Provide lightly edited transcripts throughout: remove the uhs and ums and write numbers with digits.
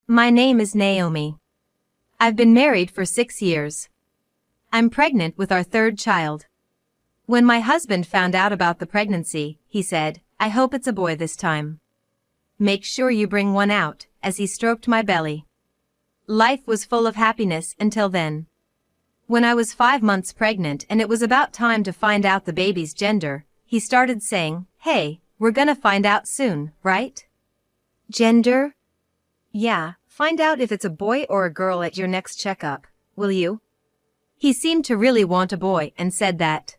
My name is Naomi. I've been married for 6 years. I'm pregnant with our third child. When my husband found out about the pregnancy, he said, "I hope it's a boy this time. Make sure you bring one out," as he stroked my belly. Life was full of happiness until then. When I was 5 months pregnant and it was about time to find out the baby's gender, he started saying, "Hey, we're gonna find out soon, right?" Gender? Yeah, find out if it's a boy or a girl at your next checkup, will you? He seemed to really want a boy and said that.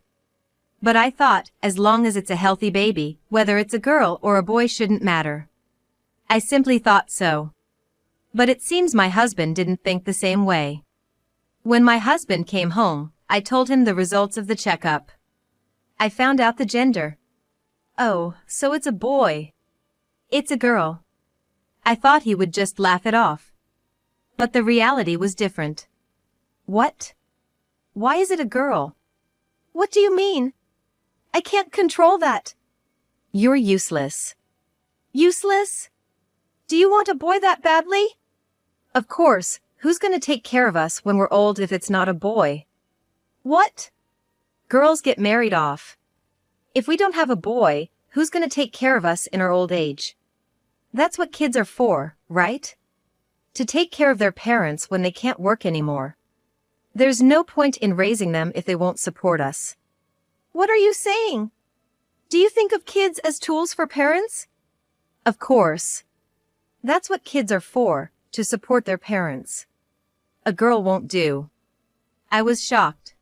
But I thought, as long as it's a healthy baby, whether it's a girl or a boy shouldn't matter. I simply thought so. But it seems my husband didn't think the same way. When my husband came home, I told him the results of the checkup. I found out the gender. "Oh, so it's a boy. It's a girl." I thought he would just laugh it off. But the reality was different. "What? Why is it a girl?" "What do you mean? I can't control that." "You're useless." "Useless? Do you want a boy that badly?" "Of course, who's gonna take care of us when we're old if it's not a boy?" "What?" "Girls get married off. If we don't have a boy, who's gonna take care of us in our old age?" That's what kids are for, right? To take care of their parents when they can't work anymore. There's no point in raising them if they won't support us. What are you saying? Do you think of kids as tools for parents? Of course. That's what kids are for, to support their parents. A girl won't do. I was shocked.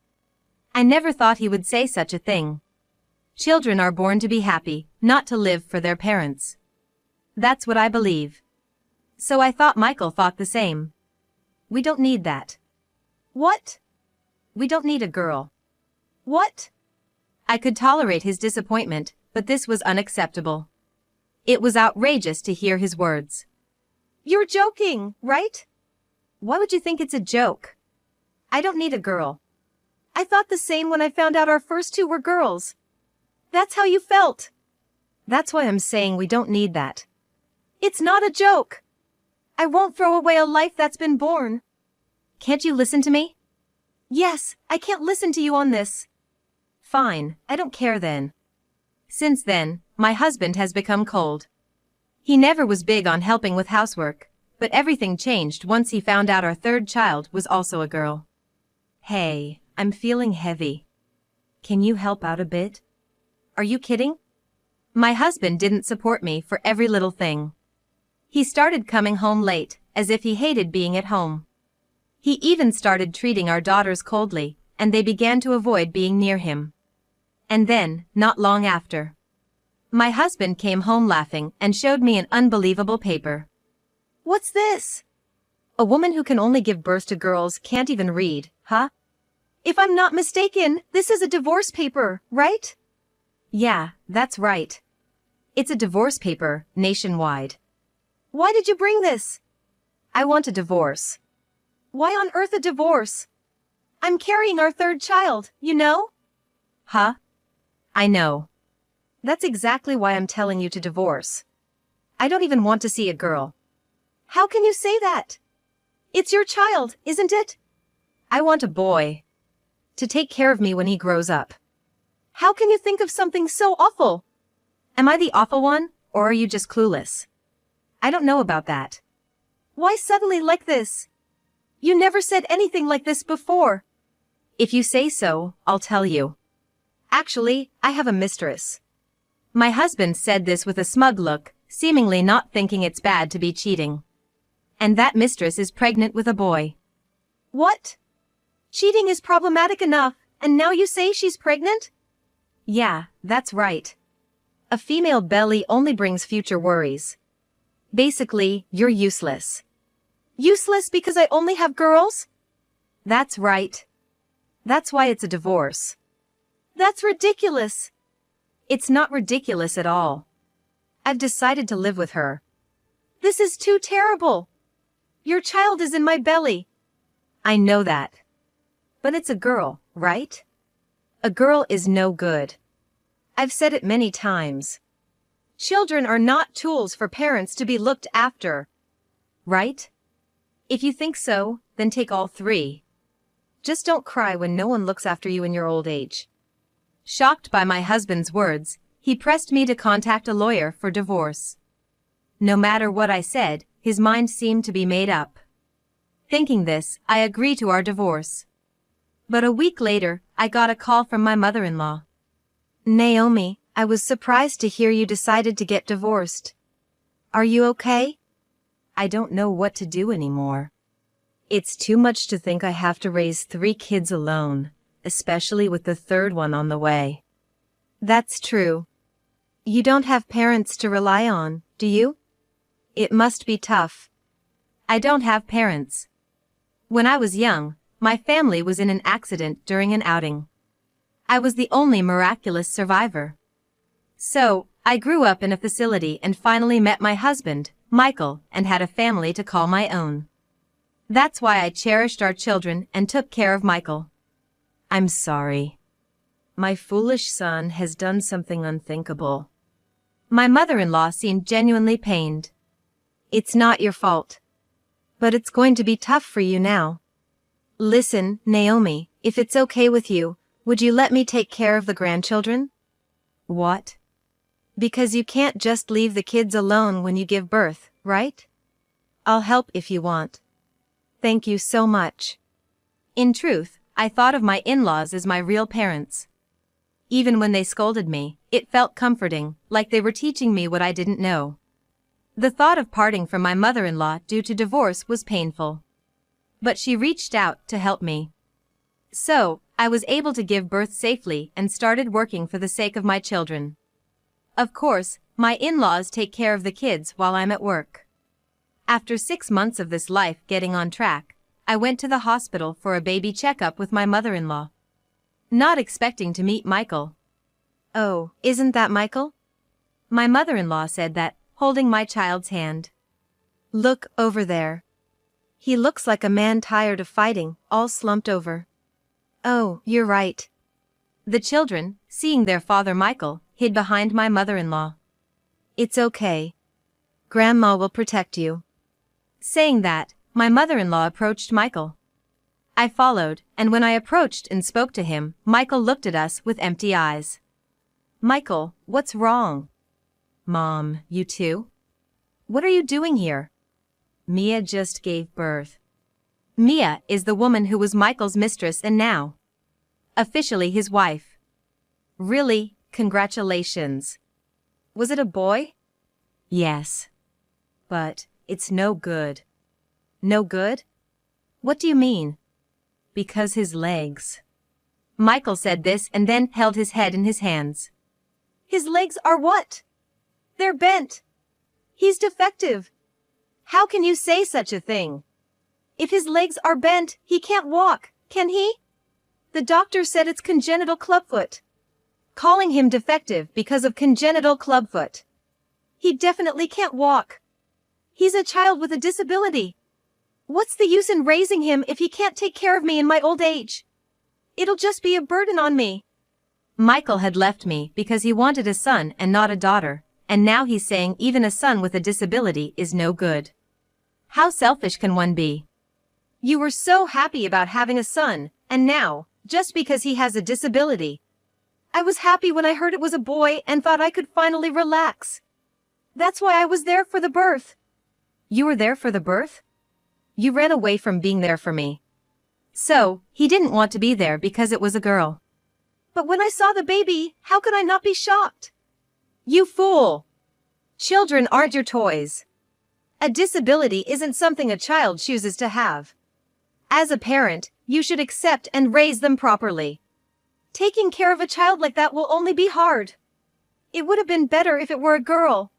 I never thought he would say such a thing. Children are born to be happy, not to live for their parents. That's what I believe. So I thought Michael thought the same. We don't need that. What? We don't need a girl. What? I could tolerate his disappointment, but this was unacceptable. It was outrageous to hear his words. You're joking, right? Why would you think it's a joke? I don't need a girl. I thought the same when I found out our first two were girls. That's how you felt. That's why I'm saying we don't need that. It's not a joke. I won't throw away a life that's been born. Can't you listen to me? Yes, I can't listen to you on this. Fine, I don't care then. Since then, my husband has become cold. He never was big on helping with housework, but everything changed once he found out our third child was also a girl. Hey, I'm feeling heavy. Can you help out a bit? Are you kidding? My husband didn't support me for every little thing. He started coming home late, as if he hated being at home. He even started treating our daughters coldly, and they began to avoid being near him. And then, not long after, my husband came home laughing and showed me an unbelievable paper. What's this? A woman who can only give birth to girls can't even read, huh? If I'm not mistaken, this is a divorce paper, right? Yeah, that's right. It's a divorce paper, nationwide. Why did you bring this? I want a divorce. Why on earth a divorce? I'm carrying our third child, you know? Huh? I know. That's exactly why I'm telling you to divorce. I don't even want to see a girl. How can you say that? It's your child, isn't it? I want a boy. To take care of me when he grows up. How can you think of something so awful? Am I the awful one, or are you just clueless? I don't know about that. Why suddenly like this? You never said anything like this before. If you say so, I'll tell you. Actually, I have a mistress. My husband said this with a smug look, seemingly not thinking it's bad to be cheating. And that mistress is pregnant with a boy. What? Cheating is problematic enough, and now you say she's pregnant? Yeah, that's right. A female belly only brings future worries. Basically, you're useless. Useless because I only have girls? That's right. That's why it's a divorce. That's ridiculous. It's not ridiculous at all. I've decided to live with her. This is too terrible. Your child is in my belly. I know that. But it's a girl, right? A girl is no good. I've said it many times. Children are not tools for parents to be looked after. Right? If you think so, then take all three. Just don't cry when no one looks after you in your old age. Shocked by my husband's words, he pressed me to contact a lawyer for divorce. No matter what I said, his mind seemed to be made up. Thinking this, I agreed to our divorce. But a week later, I got a call from my mother-in-law. Naomi, I was surprised to hear you decided to get divorced. Are you okay? I don't know what to do anymore. It's too much to think I have to raise 3 kids alone, especially with the third one on the way. That's true. You don't have parents to rely on, do you? It must be tough. I don't have parents. When I was young, my family was in an accident during an outing. I was the only miraculous survivor. So, I grew up in a facility and finally met my husband, Michael, and had a family to call my own. That's why I cherished our children and took care of Michael. I'm sorry. My foolish son has done something unthinkable. My mother-in-law seemed genuinely pained. It's not your fault. But it's going to be tough for you now. Listen, Naomi, if it's okay with you, would you let me take care of the grandchildren? What? Because you can't just leave the kids alone when you give birth, right? I'll help if you want. Thank you so much. In truth, I thought of my in-laws as my real parents. Even when they scolded me, it felt comforting, like they were teaching me what I didn't know. The thought of parting from my mother-in-law due to divorce was painful. But she reached out to help me. So, I was able to give birth safely and started working for the sake of my children. Of course, my in-laws take care of the kids while I'm at work. After 6 months of this life getting on track, I went to the hospital for a baby checkup with my mother-in-law. Not expecting to meet Michael. Oh, isn't that Michael? My mother-in-law said that, holding my child's hand. Look over there. He looks like a man tired of fighting, all slumped over. Oh, you're right. The children, seeing their father Michael, hid behind my mother-in-law. It's okay. Grandma will protect you. Saying that, my mother-in-law approached Michael. I followed, and when I approached and spoke to him, Michael looked at us with empty eyes. Michael, what's wrong? Mom, you too? What are you doing here? Mia just gave birth. Mia is the woman who was Michael's mistress and now officially his wife. Really, congratulations. Was it a boy? Yes. But it's no good. No good? What do you mean? Because his legs. Michael said this and then held his head in his hands. His legs are what? They're bent. He's defective. How can you say such a thing? If his legs are bent, he can't walk, can he? The doctor said it's congenital clubfoot. Calling him defective because of congenital clubfoot. He definitely can't walk. He's a child with a disability. What's the use in raising him if he can't take care of me in my old age? It'll just be a burden on me. Michael had left me because he wanted a son and not a daughter, and now he's saying even a son with a disability is no good. How selfish can one be? You were so happy about having a son, and now, just because he has a disability. I was happy when I heard it was a boy and thought I could finally relax. That's why I was there for the birth. You were there for the birth? You ran away from being there for me. So, he didn't want to be there because it was a girl. But when I saw the baby, how could I not be shocked? You fool! Children aren't your toys. A disability isn't something a child chooses to have. As a parent, you should accept and raise them properly. Taking care of a child like that will only be hard. It would have been better if it were a girl.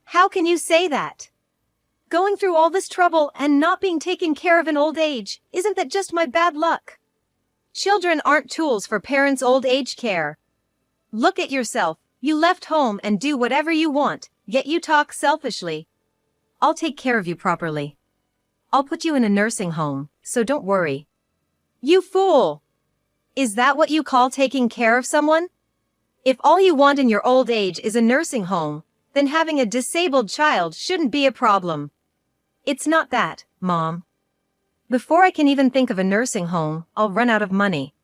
How can you say that? Going through all this trouble and not being taken care of in old age, isn't that just my bad luck? Children aren't tools for parents' old age care. Look at yourself. You left home and do whatever you want, yet you talk selfishly. I'll take care of you properly. I'll put you in a nursing home, so don't worry. You fool! Is that what you call taking care of someone? If all you want in your old age is a nursing home, then having a disabled child shouldn't be a problem. It's not that, Mom. Before I can even think of a nursing home, I'll run out of money.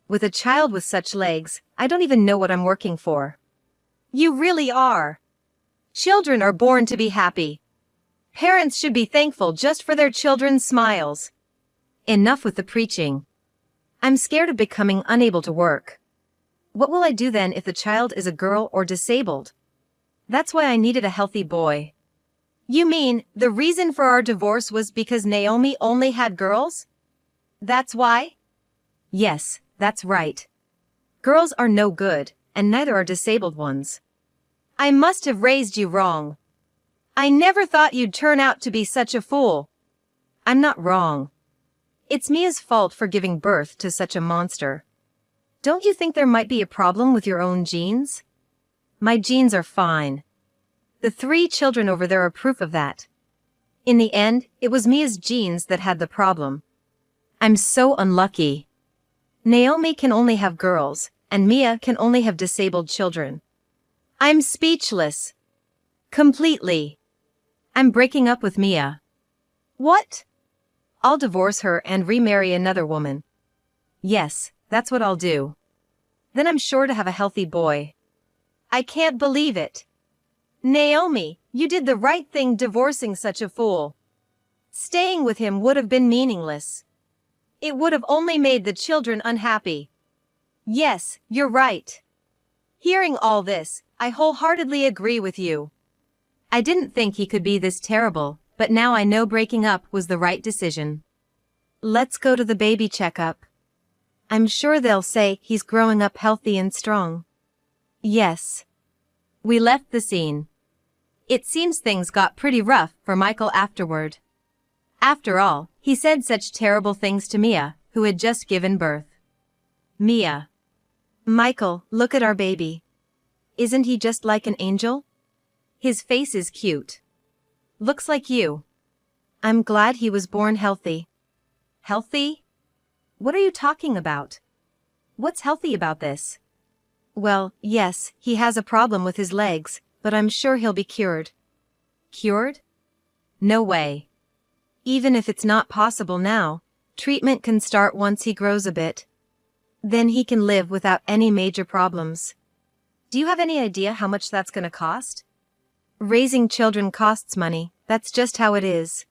With a child with such legs, I don't even know what I'm working for. You really are. Children are born to be happy. Parents should be thankful just for their children's smiles. Enough with the preaching. I'm scared of becoming unable to work. What will I do then if the child is a girl or disabled? That's why I needed a healthy boy. You mean, the reason for our divorce was because Naomi only had girls? That's why? Yes, that's right. Girls are no good, and neither are disabled ones. I must have raised you wrong. I never thought you'd turn out to be such a fool. I'm not wrong. It's Mia's fault for giving birth to such a monster. Don't you think there might be a problem with your own genes? My genes are fine. The 3 children over there are proof of that. In the end, it was Mia's genes that had the problem. I'm so unlucky. Naomi can only have girls, and Mia can only have disabled children. I'm speechless. Completely. I'm breaking up with Mia. What? I'll divorce her and remarry another woman. Yes, that's what I'll do. Then I'm sure to have a healthy boy. I can't believe it. Naomi, you did the right thing divorcing such a fool. Staying with him would have been meaningless. It would have only made the children unhappy. Yes, you're right. Hearing all this, I wholeheartedly agree with you. I didn't think he could be this terrible, but now I know breaking up was the right decision. Let's go to the baby checkup. I'm sure they'll say he's growing up healthy and strong. Yes. We left the scene. It seems things got pretty rough for Michael afterward. After all, he said such terrible things to Mia, who had just given birth. Mia. Michael, look at our baby. Isn't he just like an angel? His face is cute. Looks like you. I'm glad he was born healthy. Healthy? What are you talking about? What's healthy about this? Well, yes, he has a problem with his legs, but I'm sure he'll be cured. Cured? No way. Even if it's not possible now, treatment can start once he grows a bit. Then he can live without any major problems. Do you have any idea how much that's gonna cost? Raising children costs money, that's just how it is.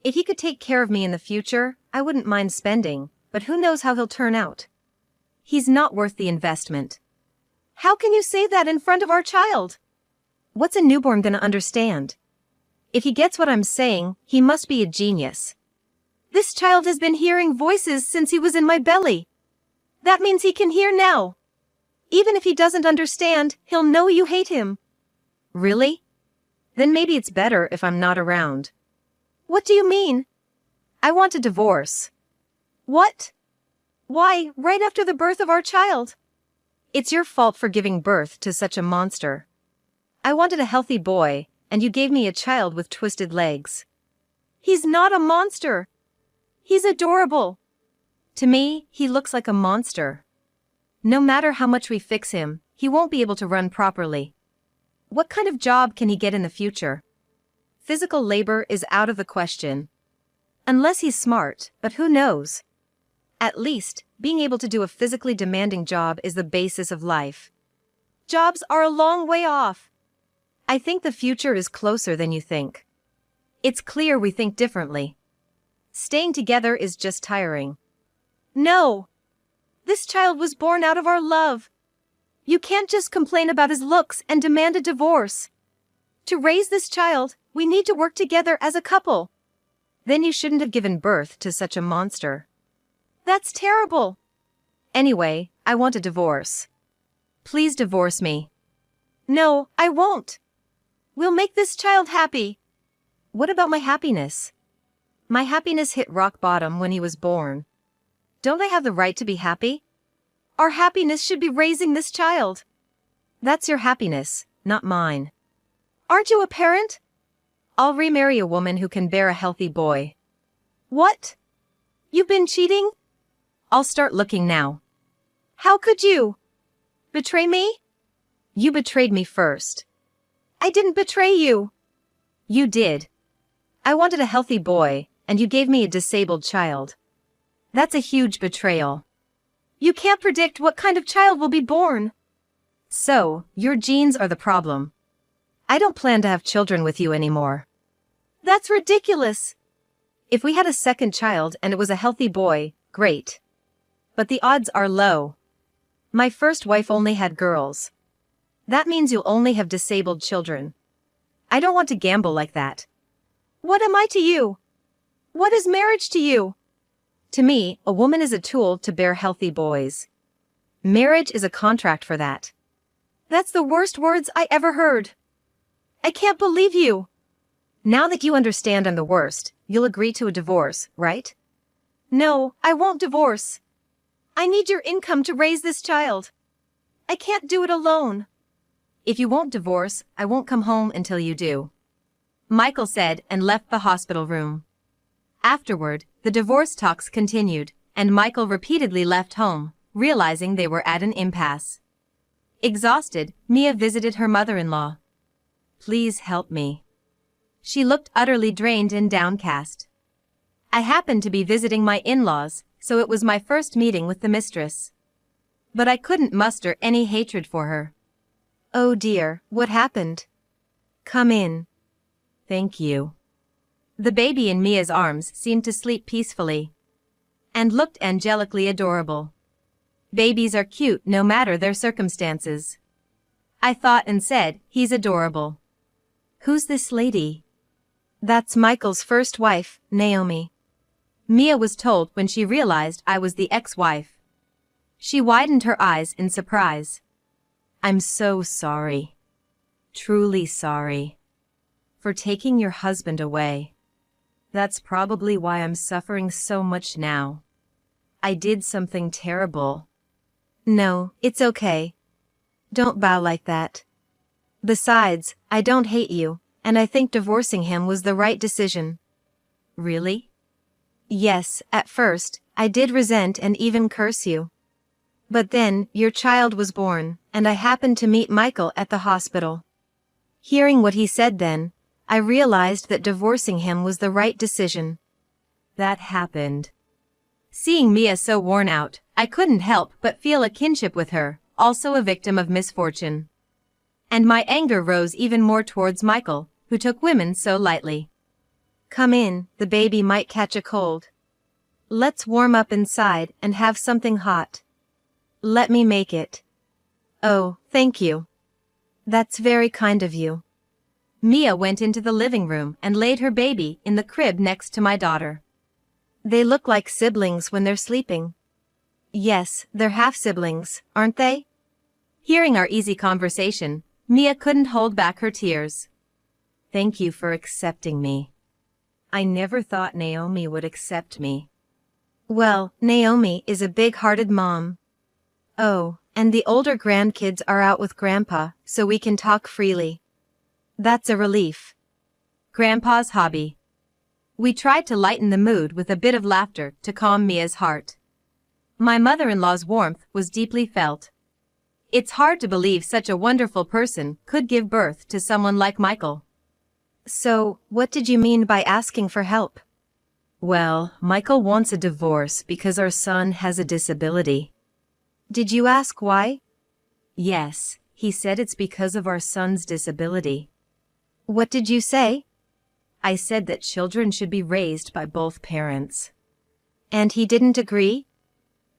If he could take care of me in the future, I wouldn't mind spending, but who knows how he'll turn out. He's not worth the investment. How can you say that in front of our child? What's a newborn gonna understand? If he gets what I'm saying, he must be a genius. This child has been hearing voices since he was in my belly. That means he can hear now. Even if he doesn't understand, he'll know you hate him. Really? Then maybe it's better if I'm not around. What do you mean? I want a divorce. What? Why, right after the birth of our child? It's your fault for giving birth to such a monster. I wanted a healthy boy, and you gave me a child with twisted legs. He's not a monster. He's adorable. To me, he looks like a monster. No matter how much we fix him, he won't be able to run properly. What kind of job can he get in the future? Physical labor is out of the question. Unless he's smart, but who knows? At least, being able to do a physically demanding job is the basis of life. Jobs are a long way off. I think the future is closer than you think. It's clear we think differently. Staying together is just tiring. No! This child was born out of our love. You can't just complain about his looks and demand a divorce. To raise this child, we need to work together as a couple. Then you shouldn't have given birth to such a monster. That's terrible. Anyway, I want a divorce. Please divorce me. No, I won't. We'll make this child happy. What about my happiness? My happiness hit rock bottom when he was born. Don't I have the right to be happy? Our happiness should be raising this child. That's your happiness, not mine. Aren't you a parent? I'll remarry a woman who can bear a healthy boy. What? You've been cheating? I'll start looking now. How could you? Betray me? You betrayed me first. I didn't betray you. You did. I wanted a healthy boy, and you gave me a disabled child. That's a huge betrayal. You can't predict what kind of child will be born. So, your genes are the problem. I don't plan to have children with you anymore. That's ridiculous. If we had a second child and it was a healthy boy, great. But the odds are low. My first wife only had girls. That means you'll only have disabled children. I don't want to gamble like that. What am I to you? What is marriage to you? To me, a woman is a tool to bear healthy boys. Marriage is a contract for that. That's the worst words I ever heard. I can't believe you. Now that you understand I'm the worst, you'll agree to a divorce, right? No, I won't divorce. I need your income to raise this child. I can't do it alone. If you won't divorce, I won't come home until you do. Michael said and left the hospital room. Afterward, the divorce talks continued, and Michael repeatedly left home, realizing they were at an impasse. Exhausted, Mia visited her mother-in-law. Please help me. She looked utterly drained and downcast. I happened to be visiting my in-laws, so it was my first meeting with the mistress. But I couldn't muster any hatred for her. Oh dear, what happened? Come in. Thank you. The baby in Mia's arms seemed to sleep peacefully and looked angelically adorable. Babies are cute no matter their circumstances. I thought and said, he's adorable. Who's this lady? That's Michael's first wife, Naomi. Mia was told when she realized I was the ex-wife. She widened her eyes in surprise. I'm so sorry. Truly sorry. For taking your husband away. That's probably why I'm suffering so much now. I did something terrible. No, it's okay. Don't bow like that. Besides, I don't hate you, and I think divorcing him was the right decision. Really? Yes, at first, I did resent and even curse you. But then, your child was born, and I happened to meet Michael at the hospital. Hearing what he said then, I realized that divorcing him was the right decision. That happened. Seeing Mia so worn out, I couldn't help but feel a kinship with her, also a victim of misfortune. And my anger rose even more towards Michael, who took women so lightly. Come in, the baby might catch a cold. Let's warm up inside and have something hot. Let me make it. Oh, thank you. That's very kind of you. Mia went into the living room and laid her baby in the crib next to my daughter. They look like siblings when they're sleeping. Yes, they're half-siblings, aren't they? Hearing our easy conversation, Mia couldn't hold back her tears. Thank you for accepting me. I never thought Naomi would accept me. Well, Naomi is a big-hearted mom. Oh, and the older grandkids are out with Grandpa, so we can talk freely. That's a relief. Grandpa's hobby. We tried to lighten the mood with a bit of laughter to calm Mia's heart. My mother-in-law's warmth was deeply felt. It's hard to believe such a wonderful person could give birth to someone like Michael. So, what did you mean by asking for help? Well, Michael wants a divorce because our son has a disability. Did you ask why? Yes, he said it's because of our son's disability. What did you say? I said that children should be raised by both parents. And he didn't agree?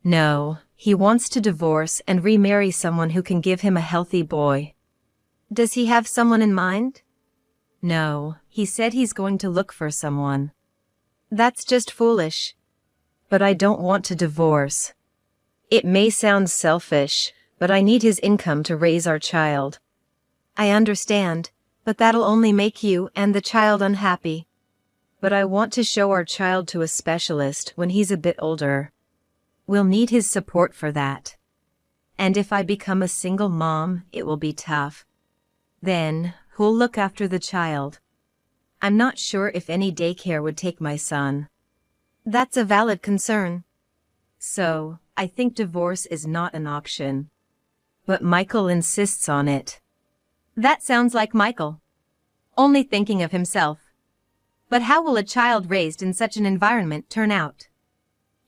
No, he wants to divorce and remarry someone who can give him a healthy boy. Does he have someone in mind? No, he said he's going to look for someone. That's just foolish. But I don't want to divorce. It may sound selfish, but I need his income to raise our child. I understand, but that'll only make you and the child unhappy. But I want to show our child to a specialist when he's a bit older. We'll need his support for that. And if I become a single mom, it will be tough. Then, who'll look after the child? I'm not sure if any daycare would take my son. That's a valid concern. So, I think divorce is not an option. But Michael insists on it. That sounds like Michael. Only thinking of himself. But how will a child raised in such an environment turn out?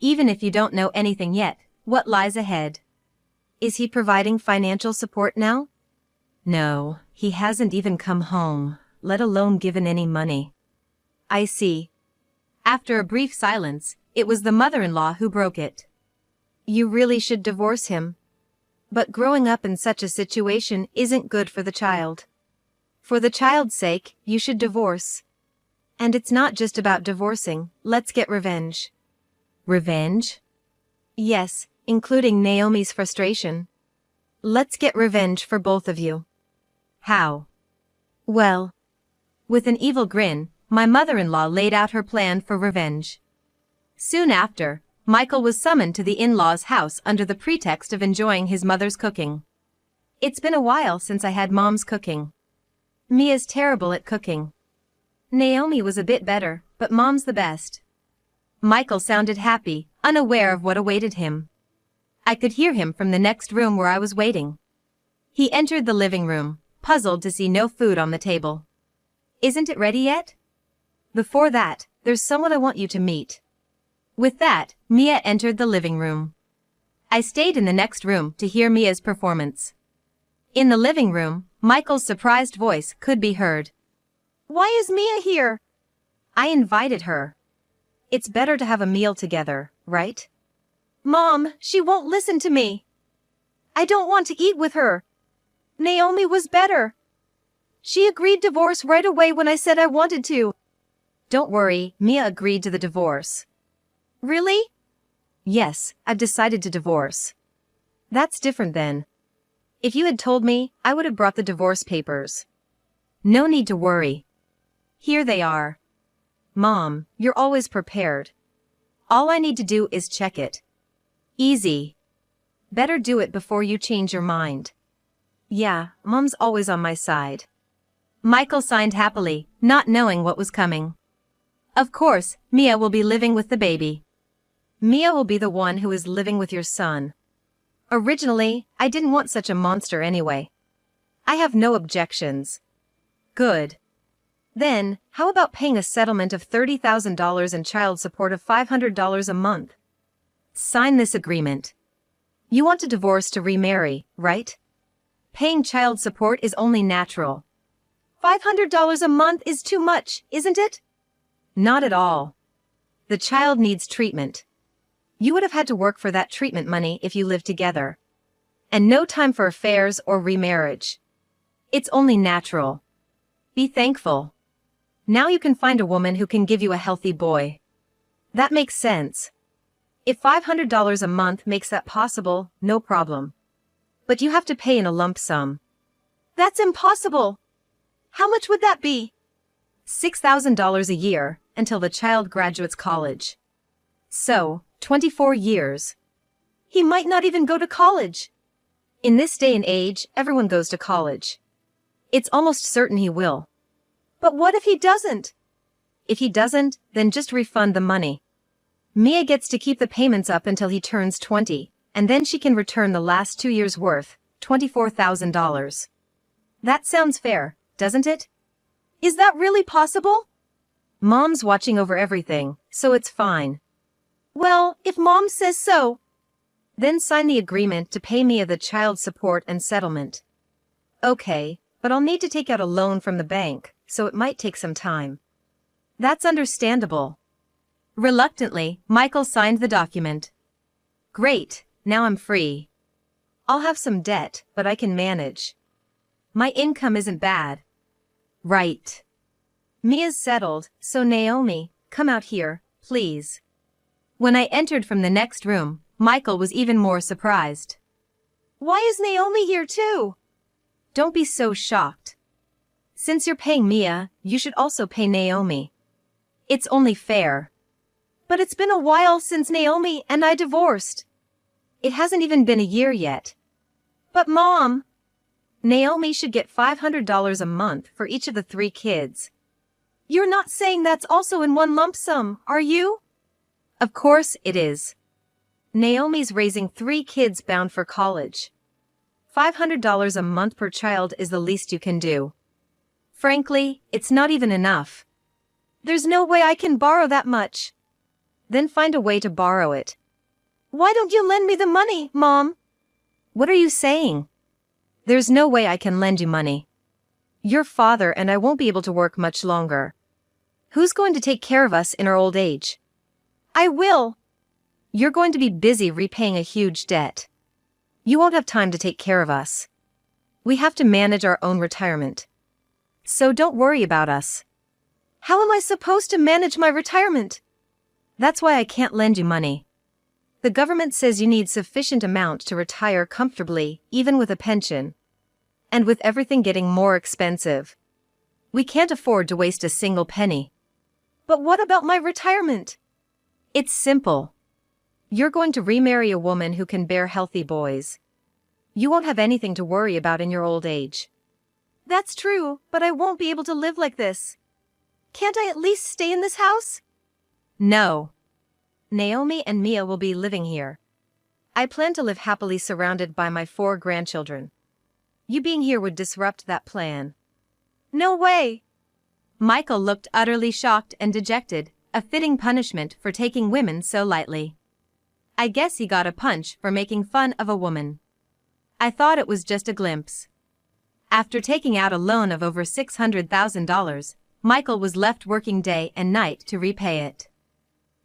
Even if you don't know anything yet, what lies ahead? Is he providing financial support now? No, he hasn't even come home, let alone given any money. I see. After a brief silence, it was the mother-in-law who broke it. You really should divorce him. But growing up in such a situation isn't good for the child. For the child's sake, you should divorce. And it's not just about divorcing, let's get revenge. Revenge? Yes, including Naomi's frustration. Let's get revenge for both of you. How? Well, with an evil grin, my mother-in-law laid out her plan for revenge. Soon after, Michael was summoned to the in-laws' house under the pretext of enjoying his mother's cooking. It's been a while since I had Mom's cooking. Mia's terrible at cooking. Naomi was a bit better, but Mom's the best. Michael sounded happy, unaware of what awaited him. I could hear him from the next room where I was waiting. He entered the living room, puzzled to see no food on the table. Isn't it ready yet? Before that, there's someone I want you to meet. With that, Mia entered the living room. I stayed in the next room to hear Mia's performance. In the living room, Michael's surprised voice could be heard. Why is Mia here? I invited her. It's better to have a meal together, right? Mom, she won't listen to me. I don't want to eat with her. Naomi was better. She agreed divorce right away when I said I wanted to. Don't worry, Mia agreed to the divorce. Really? Yes, I've decided to divorce. That's different then. If you had told me, I would have brought the divorce papers. No need to worry. Here they are. Mom, you're always prepared. All I need to do is check it. Easy. Better do it before you change your mind. Yeah, Mom's always on my side. Michael signed happily, not knowing what was coming. Of course, Mia will be living with the baby. Mia will be the one who is living with your son. Originally, I didn't want such a monster anyway. I have no objections. Good. Then, how about paying a settlement of $30,000 and child support of $500 a month? Sign this agreement. You want a divorce to remarry, right? Paying child support is only natural. $500 a month is too much, isn't it? Not at all. The child needs treatment. You would have had to work for that treatment money if you lived together. And no time for affairs or remarriage. It's only natural. Be thankful. Now you can find a woman who can give you a healthy boy. That makes sense. If $500 a month makes that possible, no problem. But you have to pay in a lump sum. That's impossible. How much would that be? $6,000 a year, until the child graduates college. So, 24 years. He might not even go to college. In this day and age, everyone goes to college. It's almost certain he will. But what if he doesn't? If he doesn't, then just refund the money. Mia gets to keep the payments up until he turns 20, and then she can return the last 2 years' worth, $24,000. That sounds fair, doesn't it? Is that really possible? Mom's watching over everything, so it's fine. Well, if Mom says so. Then sign the agreement to pay Mia the child support and settlement. Okay, but I'll need to take out a loan from the bank, so it might take some time. That's understandable. Reluctantly, Michael signed the document. Great, now I'm free. I'll have some debt, but I can manage. My income isn't bad. Right. Mia's settled, so Naomi, come out here, please. When I entered from the next room, Michael was even more surprised. Why is Naomi here too? Don't be so shocked. Since you're paying Mia, you should also pay Naomi. It's only fair. But it's been a while since Naomi and I divorced. It hasn't even been a year yet. But Mom, Naomi should get $500 a month for each of the 3 kids. You're not saying that's also in one lump sum, are you? Of course it is. Naomi's raising 3 kids bound for college. $500 a month per child is the least you can do. Frankly, it's not even enough. There's no way I can borrow that much. Then find a way to borrow it. Why don't you lend me the money, Mom? What are you saying? There's no way I can lend you money. Your father and I won't be able to work much longer. Who's going to take care of us in our old age? I will. You're going to be busy repaying a huge debt. You won't have time to take care of us. We have to manage our own retirement. So don't worry about us. How am I supposed to manage my retirement? That's why I can't lend you money. The government says you need sufficient amount to retire comfortably, even with a pension. And with everything getting more expensive, we can't afford to waste a single penny. But what about my retirement? It's simple. You're going to remarry a woman who can bear healthy boys. You won't have anything to worry about in your old age. That's true, but I won't be able to live like this. Can't I at least stay in this house? No. Naomi and Mia will be living here. I plan to live happily surrounded by my 4 grandchildren. You being here would disrupt that plan. No way! Michael looked utterly shocked and dejected, a fitting punishment for taking women so lightly. I guess he got a punch for making fun of a woman. I thought it was just a glimpse. After taking out a loan of over $600,000, Michael was left working day and night to repay it.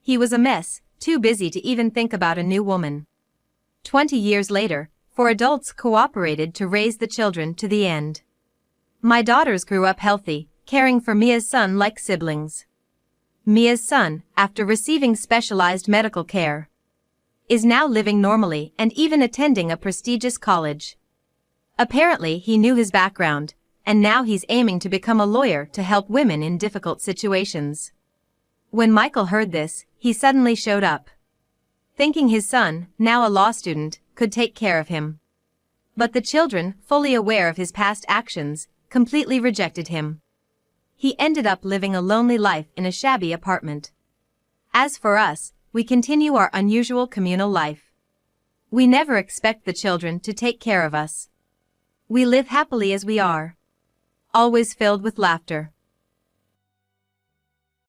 He was a mess, too busy to even think about a new woman. 20 years later, 4 adults cooperated to raise the children to the end. My daughters grew up healthy, caring for Mia's son like siblings. Mia's son, after receiving specialized medical care, is now living normally and even attending a prestigious college. Apparently he knew his background, and now he's aiming to become a lawyer to help women in difficult situations. When Michael heard this, he suddenly showed up, thinking his son, now a law student, could take care of him. But the children, fully aware of his past actions, completely rejected him. He ended up living a lonely life in a shabby apartment. As for us, we continue our unusual communal life. We never expect the children to take care of us. We live happily as we are, always filled with laughter.